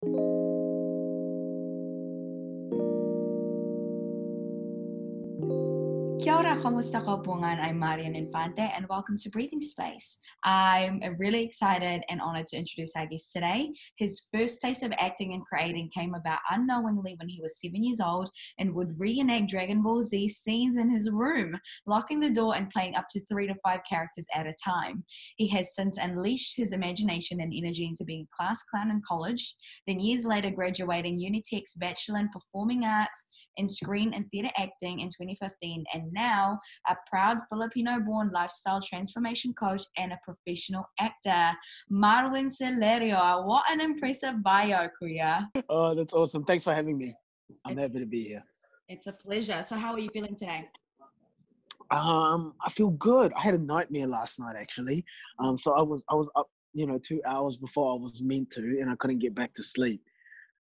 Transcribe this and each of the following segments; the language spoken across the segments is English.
Kia ora, kamusta ka bungan? I'm Marianne Infante and welcome to Breathing Space. I'm really excited and honored to introduce our guest today. His first taste of acting and creating came about unknowingly when he was 7 years old and would reenact Dragon Ball Z scenes in his room, locking the door and playing up to 3 to 5 characters at a time. He has since unleashed his imagination and energy into being a class clown in college, then years later graduating Unitec's Bachelor in Performing Arts in Screen and Theatre Acting in 2015, and now a proud Filipino-born lifestyle transformation coach and a professional actor. Marwin SIlerio, what an impressive bio, Kuya. Oh, that's awesome. Thanks for having me. I'm It's, happy to be here. it's a pleasure. So how are you feeling today? I feel good. I had a nightmare last night, actually. So I was up, 2 hours before I was meant to, and I couldn't get back to sleep.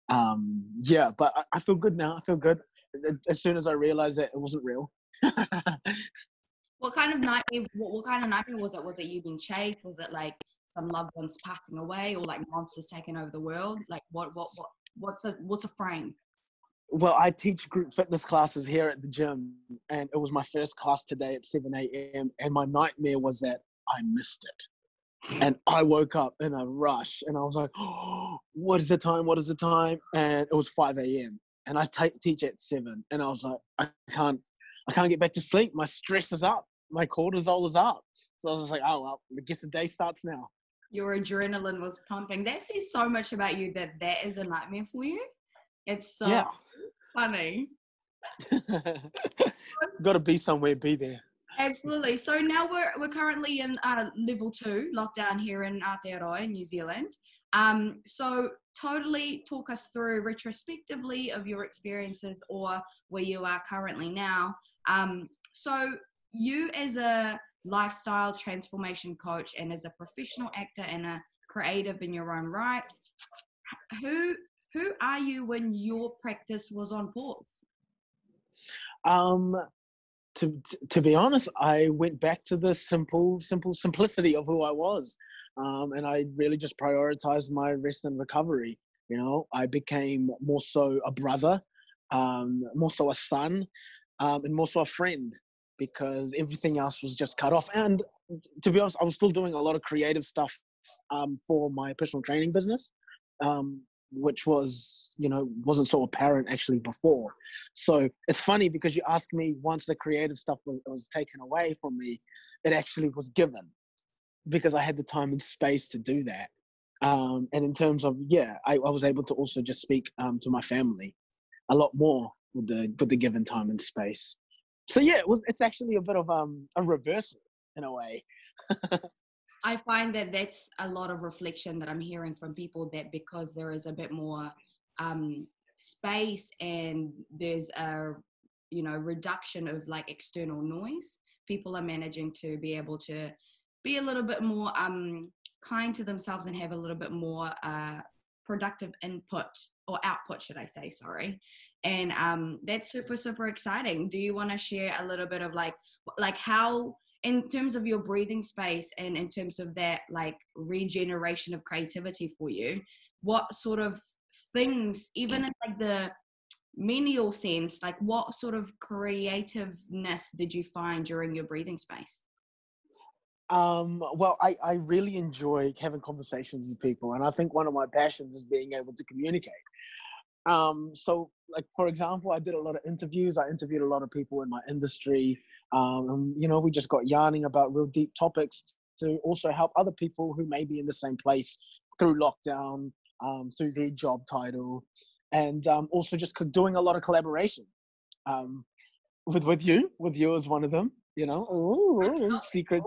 Yeah, but I feel good now. I feel good. As soon as I realized that it wasn't real. What kind of nightmare? What kind of nightmare was it? Was it you being chased? Was it like some loved ones passing away, or like monsters taking over the world? Like what's a frame? Well, I teach group fitness classes here at the gym, and it was my first class today at 7 a.m. And my nightmare was that I missed it. And I woke up in a rush, and I was like, oh, what is the time? What is the time? And it was 5 a.m. And I teach at 7. And I was like, I can't get back to sleep. My stress is up. My cortisol is up. So I was just like, oh, well, I guess the day starts now. Your adrenaline was pumping. That says so much about you that is a nightmare for you. It's so Yeah. funny. Got to be somewhere, be there. Absolutely. So now we're currently in level 2 lockdown here in Aotearoa, New Zealand. So totally talk us through retrospectively of your experiences or where you are currently now. So you as a lifestyle transformation coach and as a professional actor and a creative in your own right, who are you when your practice was on pause? Um, to be honest, I went back to the simple simplicity of who I was. And I really just prioritized my rest and recovery. I became more so a brother, more so a son, and more so a friend, because everything else was just cut off. And to be honest, I was still doing a lot of creative stuff for my personal training business, which wasn't so apparent actually before. So it's funny because you ask me, once the creative stuff was taken away from me, it actually was given, because I had the time and space to do that. And in terms of, I was able to also just speak to my family a lot more with the given time and space. So it's actually a bit of a reversal in a way. I find that that's a lot of reflection that I'm hearing from people, that because there is a bit more space and there's a reduction of like external noise, people are managing to be able to be a little bit more kind to themselves and have a little bit more productive input or output, should I say, sorry. And that's super, super exciting. Do you want to share a little bit of like how, in terms of your breathing space and in terms of that like regeneration of creativity for you, what sort of things, even in like the menial sense, like what sort of creativeness did you find during your breathing space? Well, I really enjoy having conversations with people, and I think one of my passions is being able to communicate. So like, for example, I did a lot of interviews. I interviewed a lot of people in my industry. And we just got yarning about real deep topics to also help other people who may be in the same place through lockdown, through their job title, and also just doing a lot of collaboration with you as one of them. Ooh, secret.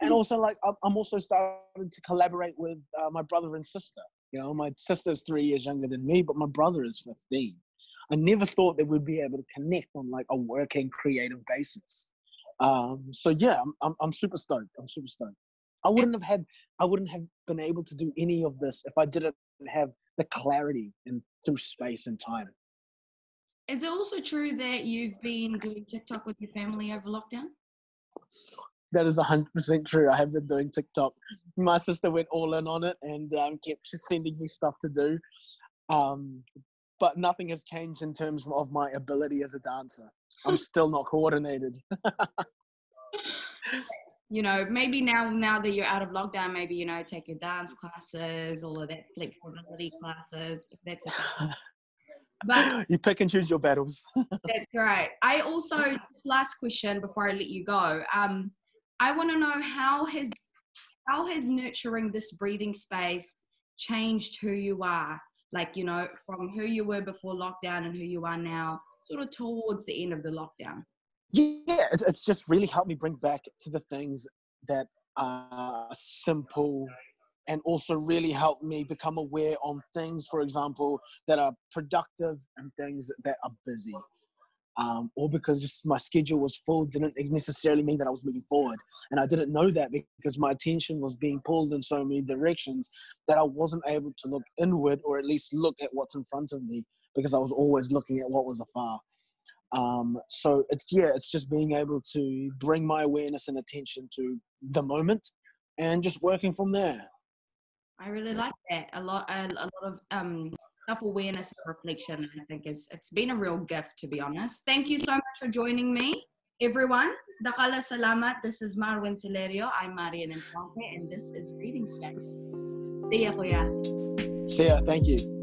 And also, like, I'm also starting to collaborate with my brother and sister. My sister's 3 years younger than me, but my brother is 15. I never thought that we'd be able to connect on like a working creative basis. So yeah, I'm super stoked. I'm super stoked. I wouldn't have been able to do any of this if I didn't have the clarity and through space and time. Is it also true that you've been doing TikTok with your family over lockdown? That is 100% true. I have been doing TikTok. My sister went all in on it and kept sending me stuff to do. But nothing has changed in terms of my ability as a dancer. I'm still not coordinated. You know, maybe now that you're out of lockdown, maybe, you know, take your dance classes, all of that flexibility classes, if that's a thing. But you pick and choose your battles. that's right. I also, this last question before I let you go, I want to know how has nurturing this breathing space changed who you are? Like, you know, from who you were before lockdown and who you are now, sort of towards the end of the lockdown. Yeah, it's just really helped me bring back to the things that are simple, and also really helped me become aware on things, for example, that are productive and things that are busy. Or because just my schedule was full didn't necessarily mean that I was moving forward. And I didn't know that because my attention was being pulled in so many directions that I wasn't able to look inward, or at least look at what's in front of me, because I was always looking at what was afar. So it's just being able to bring my awareness and attention to the moment and just working from there. I really like that. A lot of self-awareness and reflection, I think it's been a real gift, to be honest. Thank you so much for joining me, everyone. Dakala salamat. This is Marwin SIlerio. I'm Marianne Infante, and this is Reading Space. See ya, kuya. See ya. Thank you.